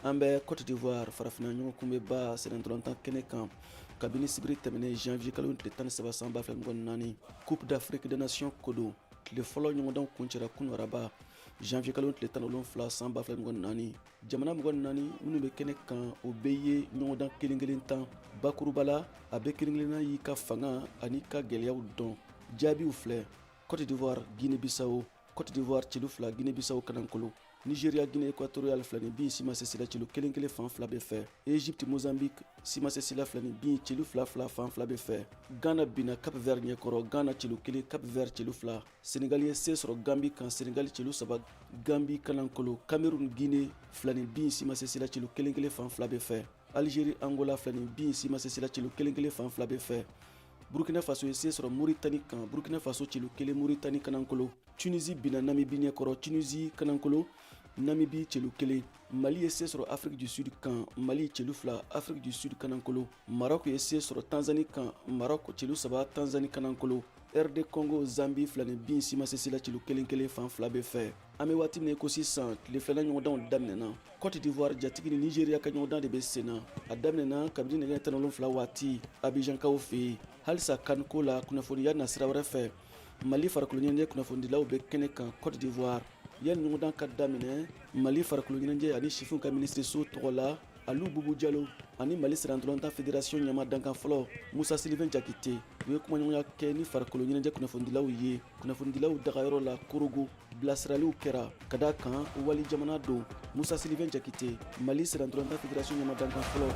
an bɛ Côte d'Ivoire farafina ɲɔgɔn kun bɛ ba sɛnɛntɔlɔntan kɛnɛ kan kabini sibiri tɛmɛnen janvier kalo tile 17 san 2024 Coupe d'Afrique des Nations ko don tile fɔlɔ ɲɔgɔndan kuncɛra kunu araba janvier kalo tile 17 san 2024 jamana 24 minnu bɛ kɛnɛ kan o bɛɛ ye ɲɔgɔndan kelen tan bakuruba la a bɛ kelen-kelenna y'i ka fanga ani ka gɛlɛyaw dɔn jaabiw filɛ Côte d'Ivoire Guinée-Bissau Côte d'Ivoire celu fila Guinée-Bissau kanankolo Nigeria Guinée équatoriale filani bin sima sesila celu kelen fan fila bɛ fɛ Égypte Mozambique sima sesila filani bin celu fila fan fila bɛ fɛ Ghana bina Cap Vert ɲɛkɔrɔ Ghana celu kelen Cap Vert celu fila Sénégal ye se sɔrɔ Gambie kan Sénégal celu saba Gambie kanankolo Cameroun Guinée filani bin sima sesila celu kelen fan fila bɛ fɛ Algérie Angola filani bin sima sesila celu kelen fan fila bɛ fɛ Burkina Faso ye se sɔrɔ Mauritanie kan Burkina Faso celu kelen Mauritanie kanankolo Tunisie bina Namibie ɲɛkɔrɔ Tunisie kanankolo Namibie celu kelen Mali ye se sɔrɔ Afrique du Sud kan Mali celu fila Afrique du Sud kanankolo Maroc ye se sɔrɔ Tanzanie kan Maroc celu saba Tanzanie kanankolo RD Congo Zambie filani bin sima sesila celu kelen fan fila bɛ fɛ an bɛ waati min ko sisan tile filanan ɲɔgɔndanw daminɛna Côte d'Ivoire jatigi ni Nigeria ka ɲɔgɔndan de bɛ senna a daminɛna kabini nɛgɛ 17 waati Abidjankaw fɛ yen halisa kanko la kunnafoniya na sira wɛrɛ fɛ Mali farikolo ɲɛnajɛ kunnafonidilaw bɛ kɛnɛ kan Côte d'Ivoire yanni ɲɔgɔndan ka daminɛ Mali farikolo ɲɛnajɛ ani sifinw ka ministreso tɔgɔ la Aliou Boubou Diallo ani Mali sɛnɛntɔlɔntan fédération ɲɛma dankan fɔlɔ Musa Sylvain Jakite u ye kumaɲɔgɔnya kɛ ni farikolo ɲɛnajɛ kunnafonidilaw ye kunnafonidilaw dagayɔrɔ la Korogo bilasiraliw kɛra ka da kan wali jamana don Musa Sylvain Jakite Mali sɛnɛntɔlɔntan fédération ɲɛma dankan fɔlɔ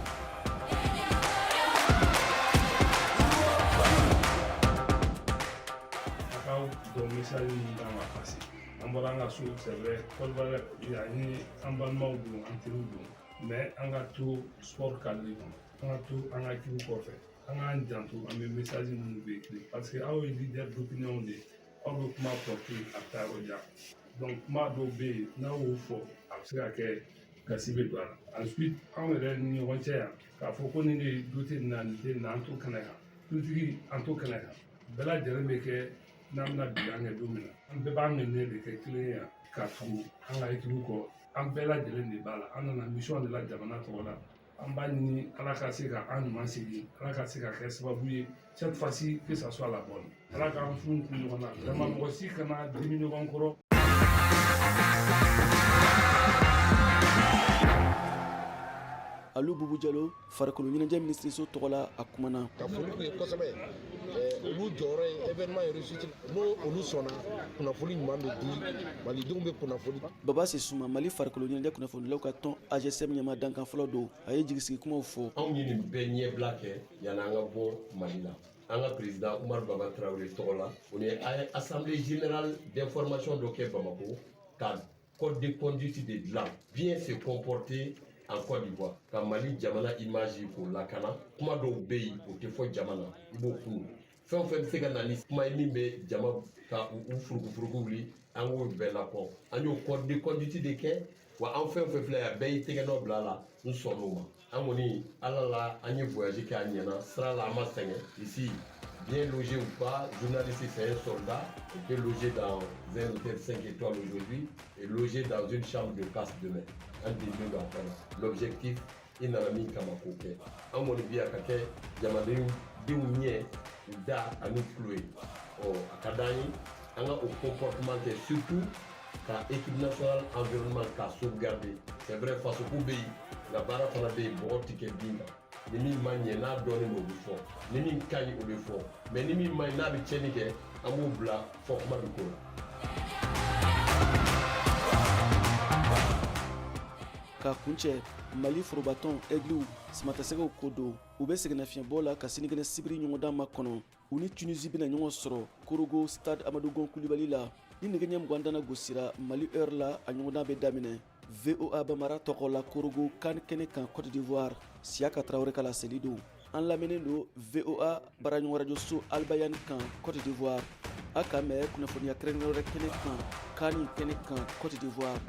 donc message min kan ka passé an bɔra an ka so c'est vrai Côte-d'Ivoire ni an balimaw don an teriw don mais an ka to sport cadre kɔnɔ an ka to an ka équipe kɔfɛ an k'an janto an bɛ message minnu bɛ écrit parce que aw ye leader d'opinion de aw bɛ kuma porter a bɛ taa yɔrɔ jan donc kuma dɔw bɛ yen n'aw y'o fɔ a bɛ se ka kɛ gasi bɛ don a la ensuite anw yɛrɛ ni ɲɔgɔn cɛ yan k'a fɔ ko nin de ye doté nin na nin tɛ nin na an to kɛnɛ kan politique an to kɛnɛ kan bɛɛ lajɛlen bɛ kɛ n'an bɛna bilan kɛ don min na an bɛɛ b'an ŋɛniɲɛ de kɛ kelen ye yan ka tugu an ka équipe kɔ an bɛɛ lajɛlen de b'a la an nana mission de la jamana tɔgɔ la an b'a ɲini ala ka se ka an ɲuman segin ala ka se ka kɛ sababu ye cette fois-ci que ça soit la bonne ala k'an funu kun ɲɔgɔn na vraiment mɔgɔ si kana dimi ɲɔgɔn kɔrɔ. Aliou Boubou Diallo farikolo ɲɛnajɛ ministreso tɔgɔ la a kumana ka foli k'u ye kosɛbɛ olu jɔyɔrɔ ye événement ye réussite n'o olu sɔnna kunnafoni ɲuman bɛ di malidenw bɛ kunnafoni Baba Sesuma Mali farikolo ɲɛnajɛ kunnafonidilaw ka tɔn AGSM ɲɛma dankan fɔlɔ don a ye jigisigi kumaw fɔ anw ye nin bɛɛ ɲɛbila kɛ yanni an ka bɔ Mali la an ka président Umar Baba Traoré tɔgɔ la o ni assemblée générale d'information dɔ kɛ Bamako ka code de conduite de dilan bien se comporter en Côte d'Ivoire ka Mali jamana image k'o lakana kuma dɔw bɛ yen o tɛ fɔ jamana i b'o kunu fɛn o fɛn bɛ se ka na ni kuma ye min bɛ jama ka u furukufuruku wuli an k'o bɛɛ lakɔ an y'o code de conduite de kɛ wa an fɛn o fɛn filɛ yan bɛɛ y'i tɛgɛ nɔ bila a la n sɔnn'o ma an kɔni ala la an ye voyage kɛ a ɲɛna sira la an ma sɛgɛn ici bien logé ou pas, journaliste c'est un soldat, il peut loger dans un hôtel 5 étoiles aujourd'hui et loger dans une chambre de passe demain. Un début d'appel. L'objectif, il n'a mis qu'à ma côté. En mon avis, à quelqu'un, j'aimerais dire ou da à nous clouer. À Kadani, on a un comportement surtout quand l'équipe nationale environnement qu'a sauvegardé. C'est vrai, face au pays, la barre qu'on a des bons tickets binga. Ni min ma ɲɛ n'a dɔɔnin o bɛ fɔ ni min ka ɲi o bɛ fɔ mais ni min ma ɲi n'a bɛ tiɲɛni kɛ an b'o bila fɔ kuma bɛ k'o la. K'a kuncɛ Mali forobatɔn Aigliw simatasɛgɛw ko don u bɛ sɛgɛnnafiɲɛbɔ la ka sinikɛnɛ sibiri ɲɔgɔndan makɔnɔ u ni Tunisie bɛna ɲɔgɔn sɔrɔ Korogo stade Amadou Gon Coulibaly la ni nɛgɛ ɲɛ 20 gosira Mali heure la a ɲɔgɔndan bɛ daminɛ VOA Bamara tɔgɔ la Korogo kan kɛnɛ kan Côte d'Ivoire Siaka Traoré ka laseli don an lamɛnnen don VOA baraɲɔgɔn radio so Albayani kan Côte d'Ivoire a ka mɛn kunnafoniya kɛrɛnkɛrɛn wɛrɛ kɛnɛ kan kani kɛnɛ kan Côte d'Ivoire.